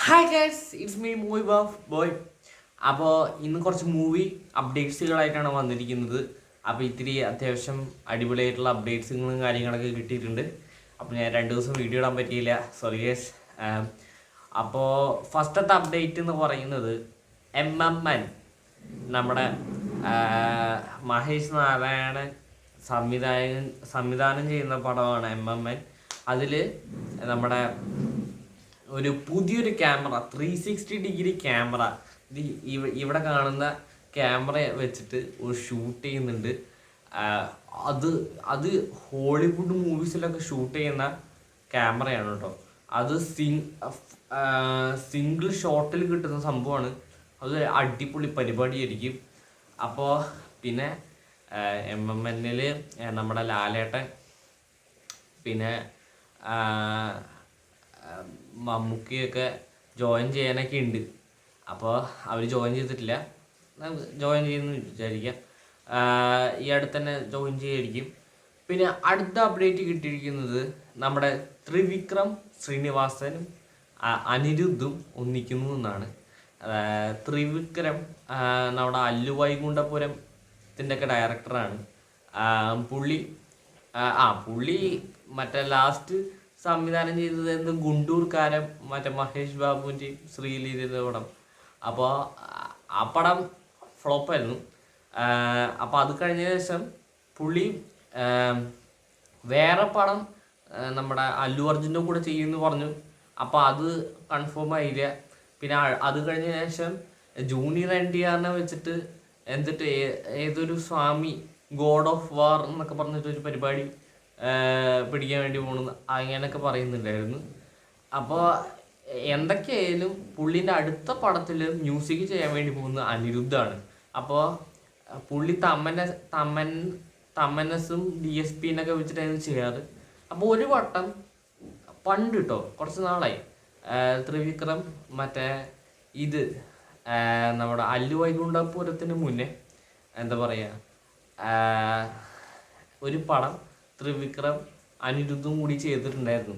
Hi guys, it's me movie buff boy. അപ്പോൾ ഇന്ന് കുറച്ച് മൂവി അപ്ഡേറ്റ്സുകളായിട്ടാണ് വന്നിരിക്കുന്നത്. അപ്പോൾ ഇത്തിരി അത്യാവശ്യം അടിപൊളിയായിട്ടുള്ള അപ്ഡേറ്റ്സുകളും കാര്യങ്ങളൊക്കെ കിട്ടിയിട്ടുണ്ട്. അപ്പോൾ ഞാൻ 2 ദിവസം വീഡിയോ ഇടാൻ പറ്റിയില്ല, സോറി ഗൈസ്. അപ്പോൾ ഫസ്റ്റത്തെ അപ്ഡേറ്റ് എന്ന് പറയുന്നത് MMN, നമ്മുടെ മഹേഷ് നാരായണൻ സംവിധാനം ചെയ്യുന്ന പടമാണ് MMN. അതിൽ നമ്മുടെ ഒരു പുതിയൊരു ക്യാമറ, 360 ഡിഗ്രി ക്യാമറ, ഇവിടെ കാണുന്ന ക്യാമറ വെച്ചിട്ട് ഒരു ഷൂട്ട് ചെയ്യുന്നുണ്ട്. അത് അത് ഹോളിവുഡ് മൂവീസിലൊക്കെ ഷൂട്ട് ചെയ്യുന്ന ക്യാമറയാണ് കേട്ടോ. അത് സിംഗിൾ ഷോട്ടിൽ കിട്ടുന്ന സംഭവമാണ്. അത് അടിപൊളി പരിപാടിയായിരിക്കും. അപ്പോൾ പിന്നെ MMN നമ്മുടെ ലാലേട്ടൻ, പിന്നെ മമ്മൂക്കിയൊക്കെ ജോയിൻ ചെയ്യാനൊക്കെ ഉണ്ട്. അപ്പോൾ അവർ ജോയിൻ ചെയ്തിട്ടില്ല, ജോയിൻ ചെയ്യുന്നു വിചാരിക്കാം. ഈ അടുത്ത് തന്നെ ജോയിൻ ചെയ്യായിരിക്കും. പിന്നെ അടുത്ത അപ്ഡേറ്റ് കിട്ടിയിരിക്കുന്നത് നമ്മുടെ ത്രിവിക്രം ശ്രീനിവാസനും അനിരുദ്ധും ഒന്നിക്കുന്നു എന്നാണ്. ത്രിവിക്രം നമ്മുടെ അല്ലു വൈകുണ്ഠപുരത്തിൻ്റെ ഒക്കെ ഡയറക്ടറാണ്. പുള്ളി മറ്റേ ലാസ്റ്റ് സംവിധാനം ചെയ്തത് ഗുണ്ടൂർക്കാരൻ, മറ്റേ മഹേഷ് ബാബുവിൻ്റെയും ശ്രീലീലയുടെ പടം. അപ്പോൾ ആ പടം ഫ്ലോപ്പായിരുന്നു. അപ്പോൾ അത് കഴിഞ്ഞ ശേഷം പുള്ളി വേറെ പടം നമ്മുടെ അല്ലു അർജുൻ്റെ കൂടെ ചെയ്യുമെന്ന് പറഞ്ഞു. അപ്പോൾ അത് കൺഫേം ആയില്ല. പിന്നെ അത് കഴിഞ്ഞ ശേഷം ജൂനിയർ NTR വെച്ചിട്ട് ഏതൊരു സ്വാമി ഗോഡ് ഓഫ് വാർ എന്നൊക്കെ പറഞ്ഞിട്ടൊരു പരിപാടി പിടിക്കാൻ വേണ്ടി പോകണമെന്ന് അങ്ങനെയൊക്കെ പറയുന്നുണ്ടായിരുന്നു. അപ്പോൾ എന്തൊക്കെയായാലും പുള്ളീൻ്റെ അടുത്ത പടത്തിൽ മ്യൂസിക് ചെയ്യാൻ വേണ്ടി പോകുന്ന അനിരുദ്ധാണ്. അപ്പോൾ പുള്ളി തമ്മനസും DSP വെച്ചിട്ടായിരുന്നു ചെയ്യാറ്. അപ്പോൾ ഒരു വട്ടം പണ്ട് കേട്ടോ, കുറച്ച് നാളായി, ത്രിവിക്രം മറ്റേ നമ്മുടെ അല്ലു വൈകുണ്ഠപുരത്തിന് മുന്നേ എന്താ പറയുക, ഒരു പടം ത്രിവിക്രം അനിരുദ്ധും കൂടി ചെയ്തിട്ടുണ്ടായിരുന്നു.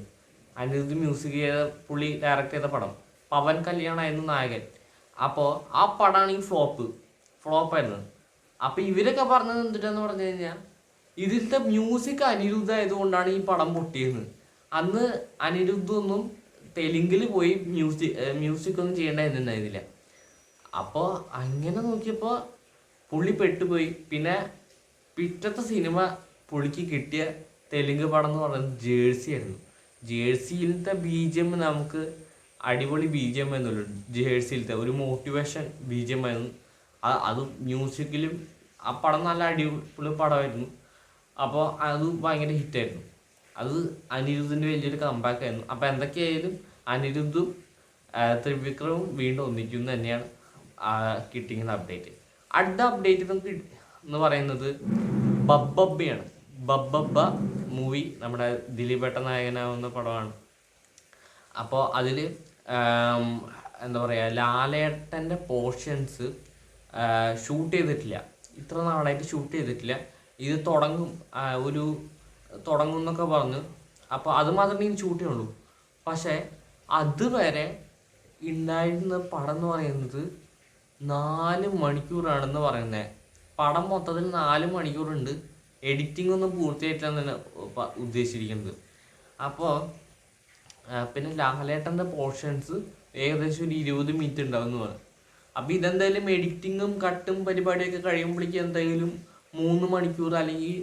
അനിരുദ്ധ് മ്യൂസിക് ചെയ്ത, പുള്ളി ഡയറക്റ്റ് ചെയ്ത പടം. പവൻ കല്യാണായിരുന്നു നായകൻ. അപ്പോൾ ആ പടമാണ് ഈ ഫ്ലോപ്പായിരുന്നു. അപ്പോൾ ഇവരൊക്കെ പറഞ്ഞത് എന്തിട്ടെന്ന് പറഞ്ഞു കഴിഞ്ഞാൽ, ഇതിലത്തെ മ്യൂസിക് അനിരുദ്ധ് ആയതുകൊണ്ടാണ് ഈ പടം പൊട്ടിയത്. അന്ന് അനിരുദ്ധ് ഒന്നും തെലുങ്കിൽ പോയി മ്യൂസിക് ഒന്നും ചെയ്യേണ്ടതായിരുന്നില്ല. അപ്പോൾ അങ്ങനെ നോക്കിയപ്പോൾ പുള്ളി പെട്ടുപോയി. പിന്നെ പിറ്റത്തെ സിനിമ പുള്ളിക്ക് കിട്ടിയ തെലുങ്ക് പടം എന്ന് പറയുന്നത് ജേഴ്സി ആയിരുന്നു. ജേഴ്സിയിലത്തെ BGM നമുക്ക് അടിപൊളി BGM ആയിരുന്നല്ലോ. ജേഴ്സിയിലത്തെ ഒരു മോട്ടിവേഷൻ BGM ആയിരുന്നു. അത് മ്യൂസിക്കിലും ആ പടം നല്ല അടിപൊളി പടമായിരുന്നു. അപ്പോൾ അത് ഭയങ്കര ഹിറ്റായിരുന്നു. അത് അനിരുദ്ധിൻ്റെ വലിയൊരു കംബാക്ക് ആയിരുന്നു. അപ്പോൾ എന്തൊക്കെയായാലും അനിരുദ്ധും ത്രിവിക്രവും വീണ്ടും ഒന്നിക്കുന്നു തന്നെയാണ് കിട്ടിയിരിക്കുന്ന അപ്ഡേറ്റ്. അടുത്ത അപ്ഡേറ്റ് നമുക്ക് എന്ന് പറയുന്നത് ബബ്ബബ്ബയാണ്. ബബ്ബബ്ബ മൂവി നമ്മുടെ ദിലീപേട്ട നായകനാവുന്ന പടമാണ്. അപ്പോൾ അതിൽ എന്താ പറയുക, ലാലേട്ടൻ്റെ പോർഷൻസ് ഷൂട്ട് ചെയ്തിട്ടില്ല, ഇത്ര നാളായിട്ട് ഷൂട്ട് ചെയ്തിട്ടില്ല. ഇത് തുടങ്ങും എന്നൊക്കെ പറഞ്ഞു. അപ്പോൾ അത് മാത്രമേ ഇനി ഷൂട്ട് ചെയ്യുള്ളൂ. പക്ഷേ അതുവരെ ഉണ്ടായിരുന്ന പടം എന്ന് പറയുന്നത് 4 മണിക്കൂറാണെന്ന് പറയുന്നത്. പടം മൊത്തത്തിൽ 4 മണിക്കൂറുണ്ട്. എഡിറ്റിംഗ് ഒന്നും പൂർത്തിയായിട്ടാണ് തന്നെ ഉദ്ദേശിച്ചിരിക്കുന്നത്. അപ്പോൾ പിന്നെ ലാലേട്ടൻ്റെ പോർഷൻസ് ഏകദേശം ഒരു 20 മിനിറ്റ് ഉണ്ടാവും എന്ന് പറഞ്ഞു. അപ്പോൾ ഇതെന്തായാലും എഡിറ്റിങ്ങും കട്ടും പരിപാടിയൊക്കെ കഴിയുമ്പോഴേക്കും എന്തായാലും 3 മണിക്കൂർ അല്ലെങ്കിൽ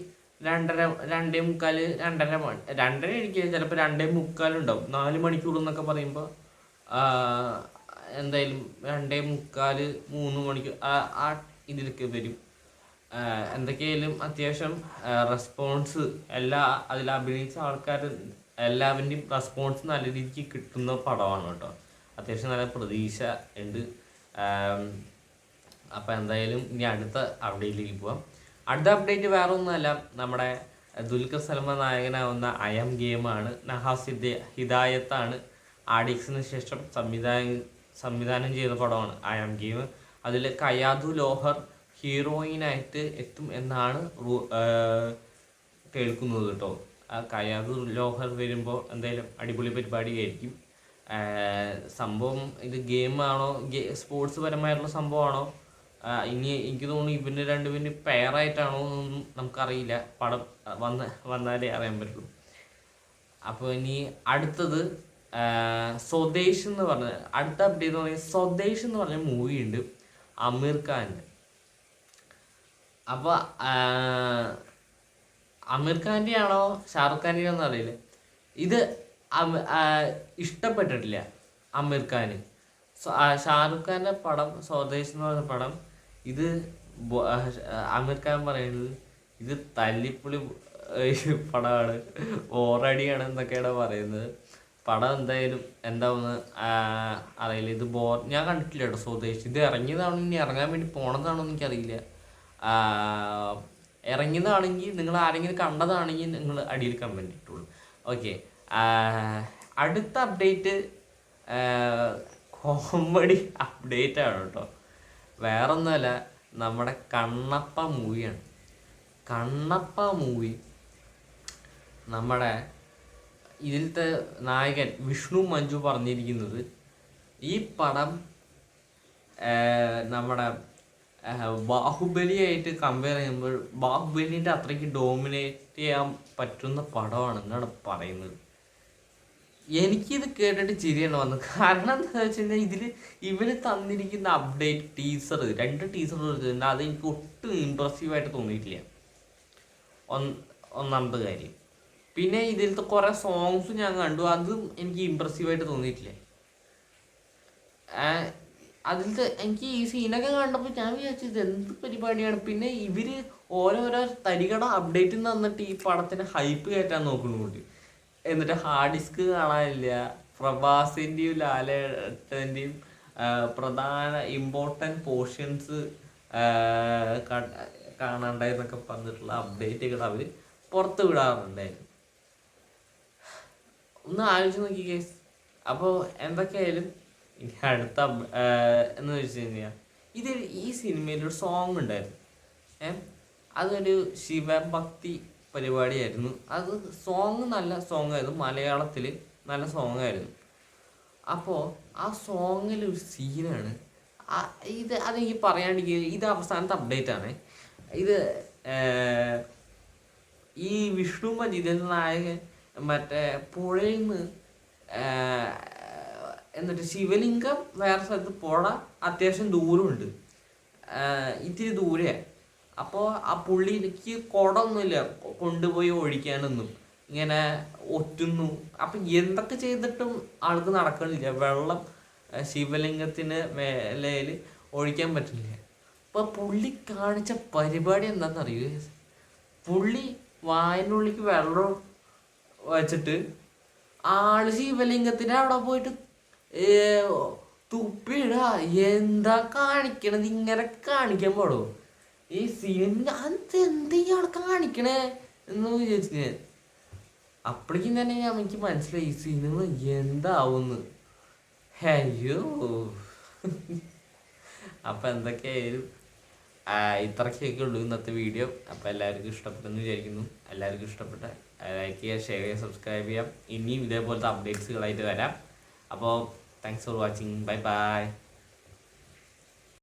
2.25 എനിക്ക് ചിലപ്പോൾ 2.25 ഉണ്ടാവും. 4 മണിക്കൂർ എന്നൊക്കെ പറയുമ്പോൾ എന്തായാലും 2.25 3 മണിക്കൂർ ആ ഇതിലൊക്കെ വരും. എന്തൊക്കെയായാലും അത്യാവശ്യം റെസ്പോൺസ് അതിൽ അഭിനയിച്ച ആൾക്കാർ എല്ലാവരുടെയും റെസ്പോൺസ് നല്ല രീതിക്ക് കിട്ടുന്ന പടമാണ് കേട്ടോ. അത്യാവശ്യം നല്ല പ്രതീക്ഷ ഉണ്ട്. അപ്പോൾ എന്തായാലും ഇനി അടുത്ത അപ്ഡേറ്റിലേക്ക് പോവാം. അടുത്ത അപ്ഡേറ്റ് വേറെ ഒന്നുമല്ല, നമ്മുടെ ദുൽഖർ സൽമാൻ നായകനാവുന്ന അയം ഗെയിമാണ്. നഹാസ് ഹിദായത്താണ് ആഡിക്സിന് ശേഷം സംവിധാനം ചെയ്ത പടമാണ് അയം ഗെയിം. അതിൽ കയാദു ലോഹർ ഹീറോയിനായിട്ട് എത്തും എന്നാണ് കേൾക്കുന്നത് കേട്ടോ. കയാദു ലോഹർ വരുമ്പോൾ എന്തായാലും അടിപൊളി പരിപാടിയായിരിക്കും. സംഭവം ഇത് ഗെയിമാണോ സ്പോർട്സ് പരമായിട്ടുള്ള സംഭവമാണോ, ഇനി എനിക്ക് തോന്നുന്നു ഇവന് രണ്ടുപേരും പെയറായിട്ടാണോ എന്നൊന്നും നമുക്കറിയില്ല. പടം വന്നാലേ അറിയാൻ പറ്റുള്ളൂ. അപ്പോൾ ഇനി അടുത്തത് സ്വദേശ് എന്ന് പറഞ്ഞ അടുത്ത അപ്ഡേറ്റ് എന്ന് പറഞ്ഞാൽ സ്വദേശ് എന്ന് പറഞ്ഞ മൂവി ഉണ്ട് അമീർ ഖാൻ്റെ. അപ്പോൾ അമീർ ഖാൻ്റെ ആണോ ഷാറുഖ് ഖാൻ്റെ ആണോ അറിയില്ല. ഇത് ഇഷ്ടപ്പെട്ടിട്ടില്ല അമീർ ഖാന്. ഷാറുഖ് ഖാൻ്റെ പടം സ്വദേശ് എന്ന് പറഞ്ഞ പടം ഇത് അമീർ ഖാൻ പറയുന്നത് ഇത് തല്ലിപ്പൊളി പടമാണ്, ബോറടിയാണ് എന്നൊക്കെയാണ് പറയുന്നത്. പടം എന്തായാലും എന്താവുമെന്ന് അറിയില്ല. ഇത് ഞാൻ കണ്ടിട്ടില്ല കേട്ടോ സ്വദേശ്. ഇത് ഇറങ്ങിയതാണോ ഇനി ഇറങ്ങാൻ വേണ്ടി പോണതാണോ എനിക്കറിയില്ല. ഇറങ്ങിയതാണെങ്കിൽ നിങ്ങൾ ആരെങ്കിലും കണ്ടതാണെങ്കിൽ നിങ്ങൾ അടിയിൽ കമൻറ്റ് ഇട്ടുള്ളൂ. ഓക്കെ, അടുത്ത അപ്ഡേറ്റ് കോമഡി അപ്ഡേറ്റ് ആണ് കേട്ടോ. വേറൊന്നുമല്ല, നമ്മുടെ കണ്ണപ്പ മൂവിയാണ്. കണ്ണപ്പ മൂവി നമ്മുടെ ഇതിലത്തെ നായകൻ വിഷ്ണു മഞ്ജു പറഞ്ഞിരിക്കുന്നത് ഈ പടം നമ്മുടെ ബാഹുബലിയായിട്ട് കമ്പയർ ചെയ്യുമ്പോൾ ബാഹുബലിൻ്റെ അത്രയ്ക്ക് ഡോമിനേറ്റ് ചെയ്യാൻ പറ്റുന്ന പടമാണ് എന്നാണ് പറയുന്നത്. എനിക്കിത് കേട്ടിട്ട് ചിരിയാണ് വന്നത്. കാരണം എന്താ വെച്ച് കഴിഞ്ഞാൽ ഇതിൽ ഇവന് തന്നിരിക്കുന്ന അപ്ഡേറ്റ് ടീസർ 2 ടീസർ എടുത്തിട്ടുണ്ട്. അത് എനിക്ക് ഒട്ടും ഇമ്പ്രസീവായിട്ട് തോന്നിയിട്ടില്ല, ഒന്നാമത്തെ കാര്യം. പിന്നെ ഇതിലത്തെ കുറേ സോങ്സ് ഞാൻ കണ്ടു, അതും എനിക്ക് ഇമ്പ്രസീവായിട്ട് തോന്നിയിട്ടില്ല. അതിലത്തെ എനിക്ക് ഈ സീനൊക്കെ കണ്ടപ്പോൾ ഞാൻ വിചാരിച്ചു ഇത് എന്ത് പരിപാടിയാണ്. പിന്നെ ഇവർ ഓരോരോ തരികട അപ്ഡേറ്റ് തന്നിട്ട് ഈ പടത്തിന് ഹൈപ്പ് കയറ്റാൻ നോക്കുന്നുണ്ട്. എന്നിട്ട് ഹാർഡ് ഡിസ്ക് കാണാനില്ല, പ്രഭാസിൻ്റെയും ലാലേട്ടൻ്റെയും പ്രധാന ഇമ്പോർട്ടൻറ്റ് പോർഷൻസ് കാണാണ്ടായെന്നൊക്കെ പറഞ്ഞിട്ടുള്ള അപ്ഡേറ്റുകൾ അവർ പുറത്ത് വിടാറുണ്ടായിരുന്നു. ഒന്ന് ആലോചിച്ച് നോക്കി കേസ്. അപ്പോൾ എന്തൊക്കെയായാലും ഇനി അടുത്ത എന്ന് വെച്ച് കഴിഞ്ഞാൽ ഈ സിനിമയിലൊരു സോങ് ഉണ്ടായിരുന്നു. അതൊരു ശിവഭക്തി പരിപാടിയായിരുന്നു. അത് സോങ് നല്ല സോങ് ആയിരുന്നു, മലയാളത്തിൽ നല്ല സോങ് ആയിരുന്നു. അപ്പോൾ ആ സോങ്ങിലൊരു സീനാണ് അതെനിക്ക് പറയാണ്ടിരിക്കുക. ഇത് അവസാനത്തെ അപ്ഡേറ്റ് ആണ്. ഇത് ഈ വിഷ്ണു മഞ്ജു നായകൻ മറ്റേ പുഴയിൽ നിന്ന് എന്നിട്ട് ശിവലിംഗം വേറെ സ്ഥലത്ത് പുഴ അത്യാവശ്യം ദൂരമുണ്ട്, ഇത്തിരി ദൂരെ. അപ്പോൾ ആ പുള്ളിക്ക് കുടമൊന്നുമില്ല കൊണ്ടുപോയി ഒഴിക്കാനൊന്നും, ഇങ്ങനെ ഒറ്റുന്നു. അപ്പം എന്തൊക്കെ ചെയ്തിട്ടും ആൾക്ക് നടക്കണില്ല. വെള്ളം ശിവലിംഗത്തിന് മേലയിൽ ഒഴിക്കാൻ പറ്റില്ല. അപ്പോൾ പുള്ളി കാണിച്ച പരിപാടി എന്താണെന്നറിയോ? പുള്ളി വായനുള്ളിക്ക് വെള്ളം വച്ചിട്ട് ആള് ശിവലിംഗത്തിന് അവിടെ പോയിട്ട് തുപ്പിയിടാ. എന്താ കാണിക്കണത്? ഇങ്ങനെ കാണിക്കാൻ പാടോ ഈ സിനിമ? അത് എന്ത് ഇയാൾ കാണിക്കണേ എന്ന് വിചാരിച്ചു ഞാൻ. അപ്പോഴേക്കും തന്നെ എനിക്ക് മനസ്സിലായി ഈ സിനിമ എന്താവുന്ന്. അയ്യോ. അപ്പം എന്തൊക്കെയായാലും ഇത്രയ്ക്കൊക്കെ ഉള്ളൂ ഇന്നത്തെ വീഡിയോ. അപ്പോൾ എല്ലാവർക്കും ഇഷ്ടപ്പെട്ടെന്ന് വിചാരിക്കുന്നു. എല്ലാവർക്കും ഇഷ്ടപ്പെട്ട ലൈക്ക് ചെയ്യുക, ഷെയർ ചെയ്യുക, സബ്സ്ക്രൈബ് ചെയ്യാം. ഇനിയും ഇതേപോലത്തെ അപ്ഡേറ്റ്സുകളായിട്ട് വരാം. അപ്പോൾ thanks for watching. Bye bye.